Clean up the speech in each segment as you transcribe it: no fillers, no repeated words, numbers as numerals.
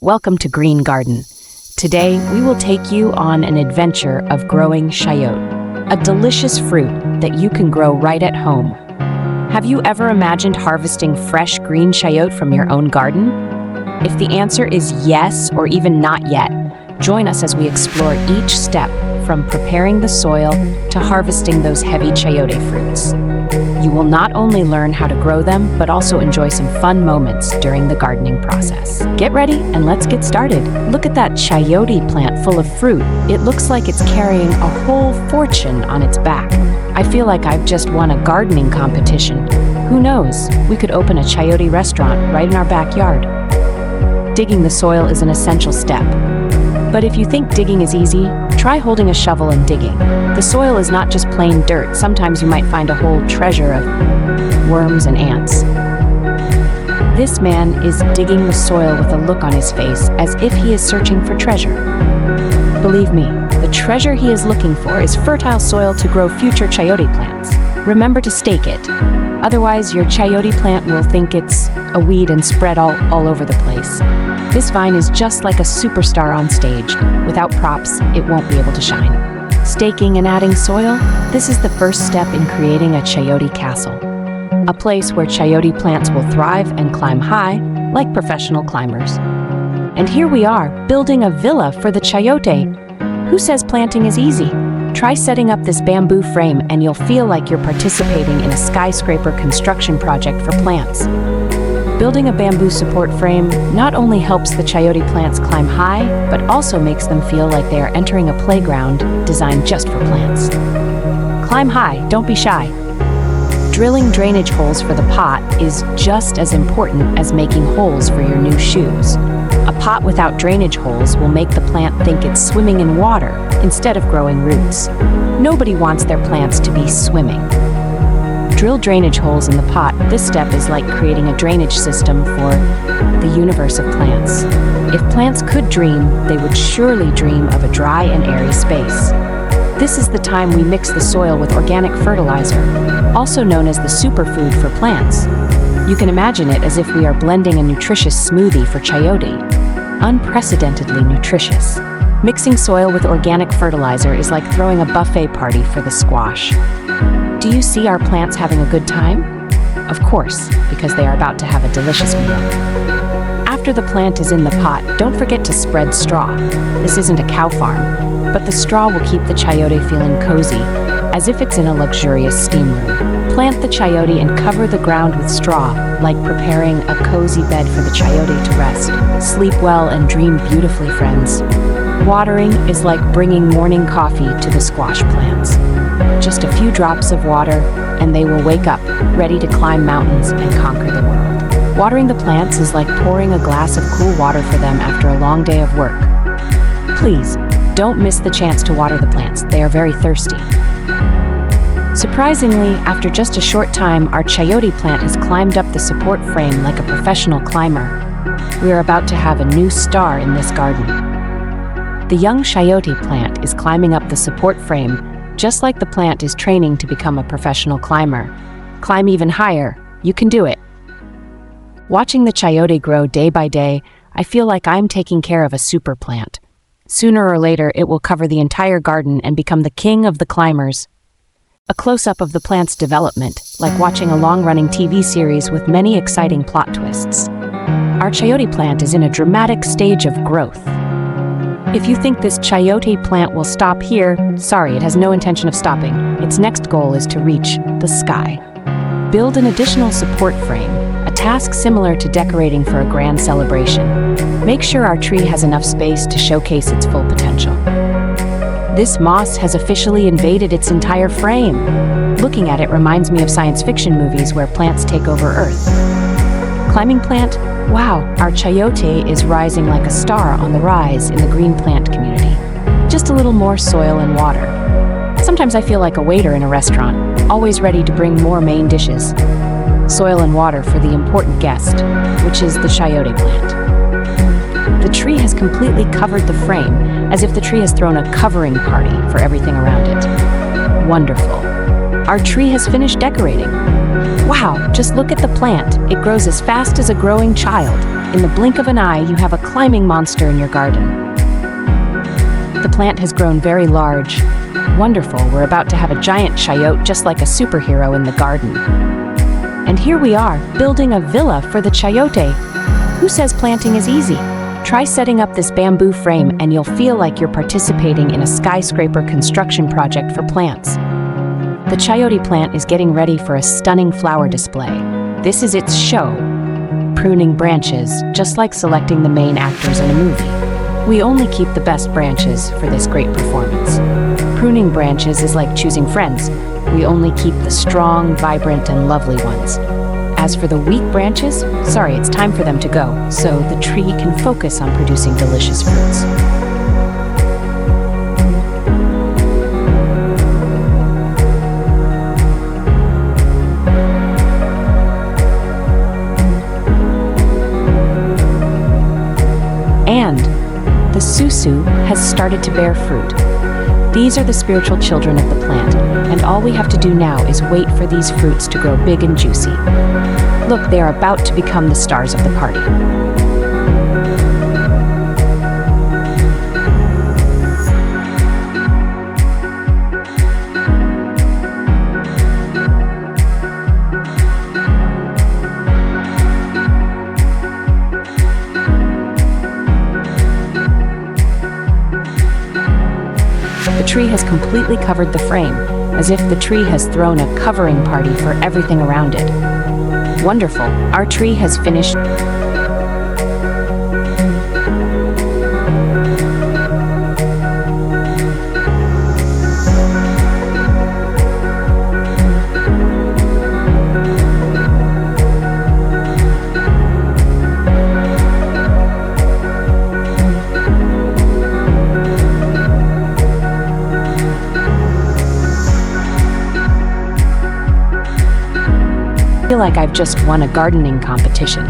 Welcome to Green Garden. Today, we will take you on an adventure of growing chayote, a delicious fruit that you can grow right at home. Have you ever imagined harvesting fresh green chayote from your own garden? If the answer is yes or even not yet, join us as we explore each step from preparing the soil to harvesting those heavy chayote fruits. You will not only learn how to grow them, but also enjoy some fun moments during the gardening process. Get ready and let's get started. Look at that chayote plant full of fruit. It looks like it's carrying a whole fortune on its back. I feel like I've just won a gardening competition. Who knows? We could open a chayote restaurant right in our backyard. Digging the soil is an essential step. But if you think digging is easy, try holding a shovel and digging. The soil is not just plain dirt. Sometimes you might find a whole treasure of worms and ants. This man is digging the soil with a look on his face as if he is searching for treasure. Believe me, the treasure he is looking for is fertile soil to grow future chayote plants. Remember to stake it. Otherwise, your chayote plant will think it's a weed and spread all over the place. This vine is just like a superstar on stage. Without props, it won't be able to shine. Staking and adding soil, this is the first step in creating a chayote castle. A place where chayote plants will thrive and climb high, like professional climbers. And here we are, building a villa for the chayote. Who says planting is easy? Try setting up this bamboo frame and you'll feel like you're participating in a skyscraper construction project for plants. Building a bamboo support frame not only helps the chayote plants climb high, but also makes them feel like they are entering a playground designed just for plants. Climb high, don't be shy. Drilling drainage holes for the pot is just as important as making holes for your new shoes. A pot without drainage holes will make the plant think it's swimming in water instead of growing roots. Nobody wants their plants to be swimming. Drill drainage holes in the pot. This step is like creating a drainage system for the universe of plants. If plants could dream, they would surely dream of a dry and airy space. This is the time we mix the soil with organic fertilizer, also known as the superfood for plants. You can imagine it as if we are blending a nutritious smoothie for chayote. Unprecedentedly nutritious. Mixing soil with organic fertilizer is like throwing a buffet party for the squash. Do you see our plants having a good time? Of course, because they are about to have a delicious meal. After the plant is in the pot, don't forget to spread straw. This isn't a cow farm, but the straw will keep the chayote feeling cozy, as if it's in a luxurious steam room. Plant the chayote and cover the ground with straw, like preparing a cozy bed for the chayote to rest. Sleep well and dream beautifully, friends. Watering is like bringing morning coffee to the squash plants. Just a few drops of water, and they will wake up, ready to climb mountains and conquer the world. Watering the plants is like pouring a glass of cool water for them after a long day of work. Please, don't miss the chance to water the plants. They are very thirsty. Surprisingly, after just a short time, our chayote plant has climbed up the support frame like a professional climber. We are about to have a new star in this garden. The young chayote plant is climbing up the support frame, just like the plant is training to become a professional climber. Climb even higher. You can do it. Watching the chayote grow day by day, I feel like I'm taking care of a super plant. Sooner or later, it will cover the entire garden and become the king of the climbers. A close-up of the plant's development, like watching a long-running TV series with many exciting plot twists. Our chayote plant is in a dramatic stage of growth. If you think this chayote plant will stop here, sorry, it has no intention of stopping. Its next goal is to reach the sky. Build an additional support frame, a task similar to decorating for a grand celebration. Make sure our tree has enough space to showcase its full potential. This moss has officially invaded its entire frame. Looking at it reminds me of science fiction movies where plants take over Earth. Climbing plant? Wow, our chayote is rising like a star on the rise in the green plant community. Just a little more soil and water. Sometimes I feel like a waiter in a restaurant, always ready to bring more main dishes. Soil and water for the important guest, which is the chayote plant. The tree has completely covered the frame, as if the tree has thrown a covering party for everything around it. Wonderful. Our tree has finished decorating. Wow, just look at the plant. It grows as fast as a growing child. In the blink of an eye, you have a climbing monster in your garden. The plant has grown very large. Wonderful, we're about to have a giant chayote just like a superhero in the garden. And here we are, building a villa for the chayote. Who says planting is easy? Try setting up this bamboo frame and you'll feel like you're participating in a skyscraper construction project for plants. The chayote plant is getting ready for a stunning flower display. This is its show, pruning branches, just like selecting the main actors in a movie. We only keep the best branches for this great performance. Pruning branches is like choosing friends. We only keep the strong, vibrant, and lovely ones. As for the weak branches, sorry, it's time for them to go, so the tree can focus on producing delicious fruits. And the susu has started to bear fruit. These are the spiritual children of the plant, and all we have to do now is wait for these fruits to grow big and juicy. Look, they are about to become the stars of the party. The tree has completely covered the frame, as if the tree has thrown a covering party for everything around it. Wonderful, our tree has finished. I feel like I've just won a gardening competition.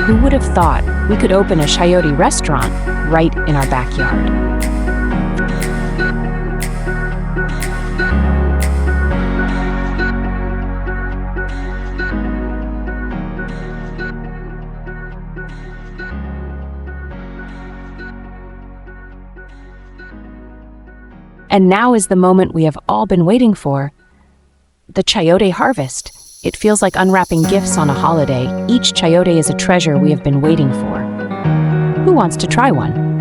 Who would have thought we could open a chayote restaurant right in our backyard? And now is the moment we have all been waiting for, the chayote harvest. It feels like unwrapping gifts on a holiday. Each chayote is a treasure we have been waiting for. Who wants to try one?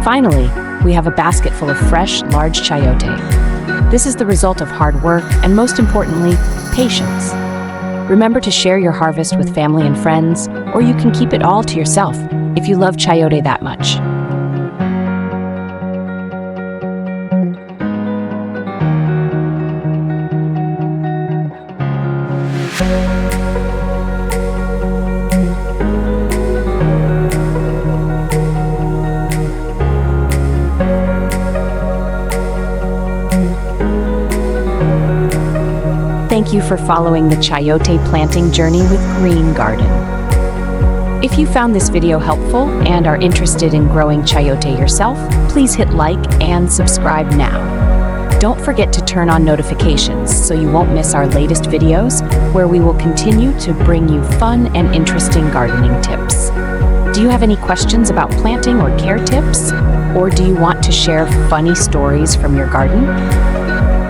Finally, we have a basket full of fresh, large chayote. This is the result of hard work and, most importantly, patience. Remember to share your harvest with family and friends, or you can keep it all to yourself if you love chayote that much. Thank you for following the chayote planting journey with Green Garden. If you found this video helpful and are interested in growing chayote yourself, please hit like and subscribe now. Don't forget to turn on notifications so you won't miss our latest videos, where we will continue to bring you fun and interesting gardening tips. Do you have any questions about planting or care tips? Or do you want to share funny stories from your garden?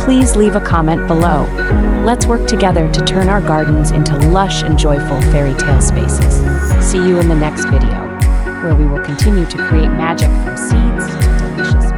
Please leave a comment below. Let's work together to turn our gardens into lush and joyful fairy tale spaces. See you in the next video, where we will continue to create magic from seeds to delicious